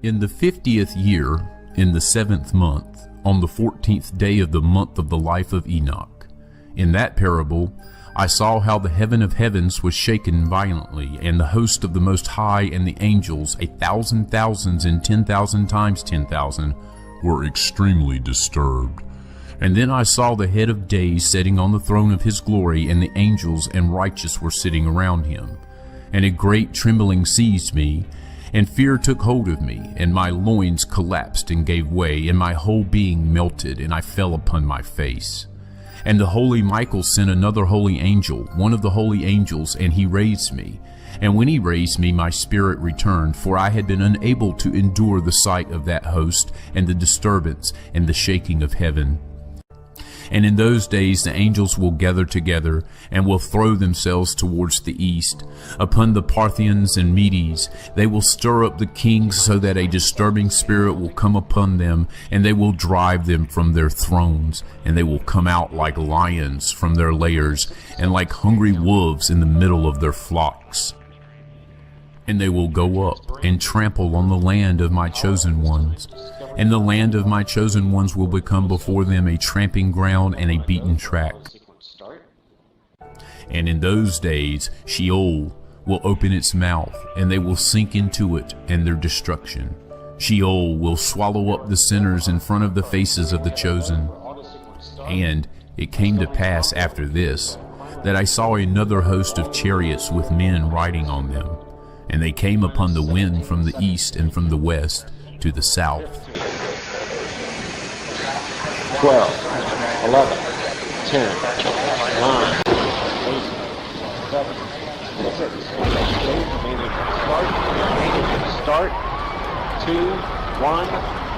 In the 50th year, in the 7th month, on the 14th day of the month of the life of Enoch, in that parable, I saw how the heaven of heavens was shaken violently, and the host of the Most High and the angels, 1,000 thousands and 10,000 times 10,000, were extremely disturbed. And then I saw the head of days sitting on the throne of his glory, and the angels and righteous were sitting around him. And a great trembling seized me, and fear took hold of me, and my loins collapsed and gave way, and my whole being melted, and I fell upon my face. And the holy Michael sent another holy angel, one of the holy angels, and he raised me. And when he raised me, my spirit returned, for I had been unable to endure the sight of that host, and the disturbance, and the shaking of heaven. And in those days the angels will gather together, and will throw themselves towards the east. Upon the Parthians and Medes they will stir up the kings, so that a disturbing spirit will come upon them, and they will drive them from their thrones. And they will come out like lions from their lairs, and like hungry wolves in the middle of their flocks. And they will go up and trample on the land of my chosen ones. And the land of my chosen ones will become before them a tramping ground and a beaten track. And in those days Sheol will open its mouth, and they will sink into it and their destruction. Sheol will swallow up the sinners in front of the faces of the chosen. And it came to pass after this, that I saw another host of chariots with men riding on them. And they came upon the wind from the east and from the west to the south. 12, 11, 10, 9, 8, 7, 6, 5, start, 2, 1,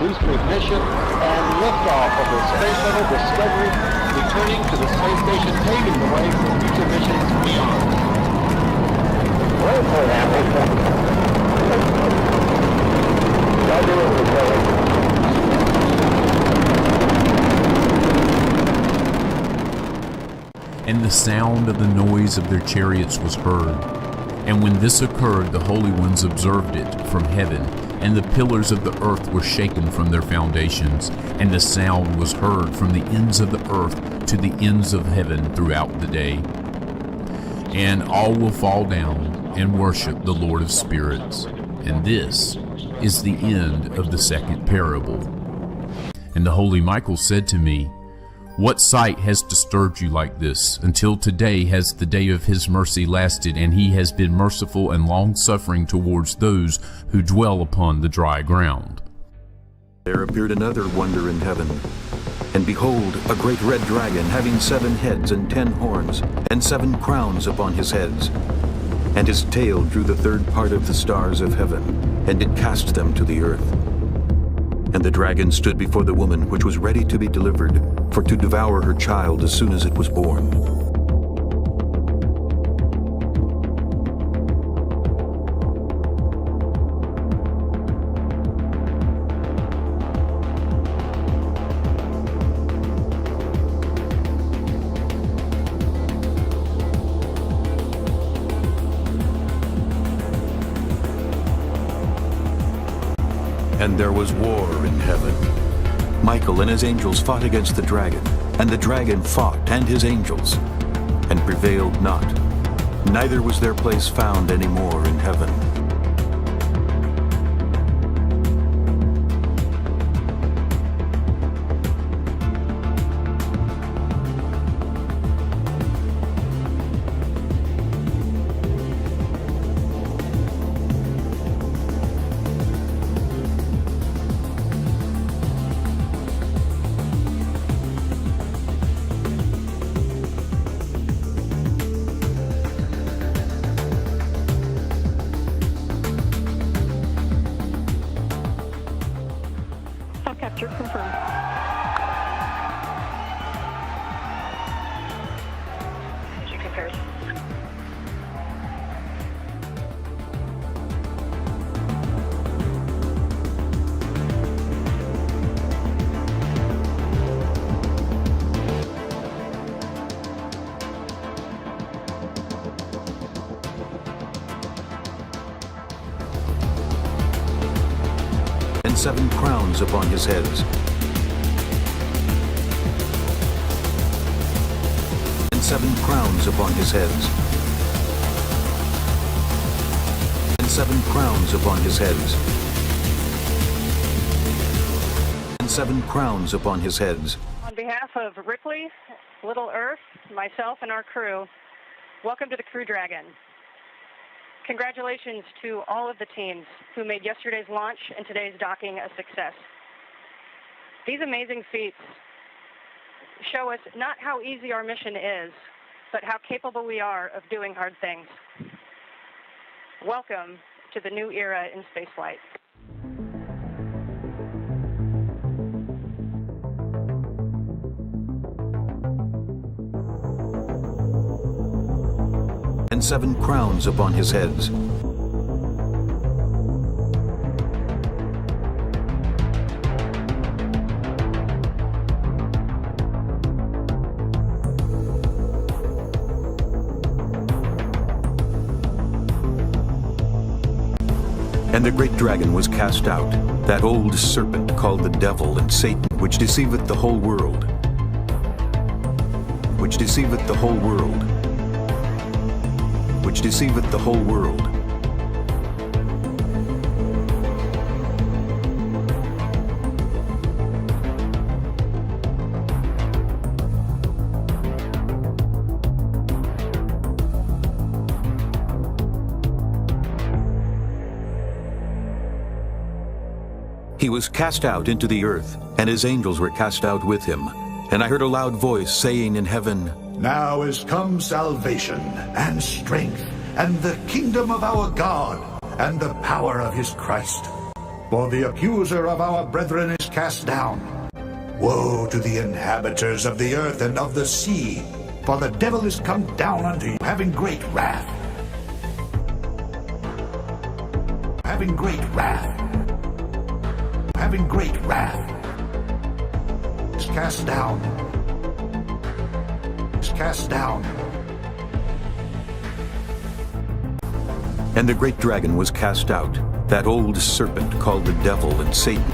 boost ignition, and liftoff of the Space Shuttle Discovery, returning to the space station, paving the way for future missions beyond. Wait for that, And the sound of the noise of their chariots was heard. And when this occurred, the holy ones observed it from heaven, and the pillars of the earth were shaken from their foundations, and the sound was heard from the ends of the earth to the ends of heaven throughout the day. And all will fall down and worship the Lord of spirits. And this is the end of the second parable. And the holy Michael said to me, What sight has disturbed you like this? Until today has the day of his mercy lasted, and he has been merciful and long-suffering towards those who dwell upon the dry ground. There appeared another wonder in heaven. And behold, a great red dragon, having 7 heads and 10 horns, and 7 crowns upon his heads. And his tail drew the third part of the stars of heaven, and it cast them to the earth. And the dragon stood before the woman which was ready to be delivered, for to devour her child as soon as it was born. And there was war in heaven. Michael and his angels fought against the dragon, and the dragon fought and his angels, and prevailed not. Neither was their place found any more in heaven. and 7 crowns upon his heads. And 7 crowns upon his heads. And 7 crowns upon his heads. And 7 crowns upon his heads. On behalf of Ripley, Little Earth, myself, and our crew, welcome to the Crew Dragon. Congratulations to all of the teams who made yesterday's launch and today's docking a success. These amazing feats show us not how easy our mission is, but how capable we are of doing hard things. Welcome to the new era in spaceflight. And 7 crowns upon his heads. And the great dragon was cast out, that old serpent called the devil and Satan, which deceiveth the whole world. Which deceiveth the whole world. Which deceiveth the whole world. He was cast out into the earth, and his angels were cast out with him. And I heard a loud voice saying in heaven, Now is come salvation, and strength, and the kingdom of our God, and the power of his Christ. For the accuser of our brethren is cast down. Woe to the inhabitants of the earth and of the sea, for the devil is come down unto you, having great wrath. Having great wrath. Having great wrath. Is cast down. Is cast down. And the great dragon was cast out, that old serpent called the devil and Satan,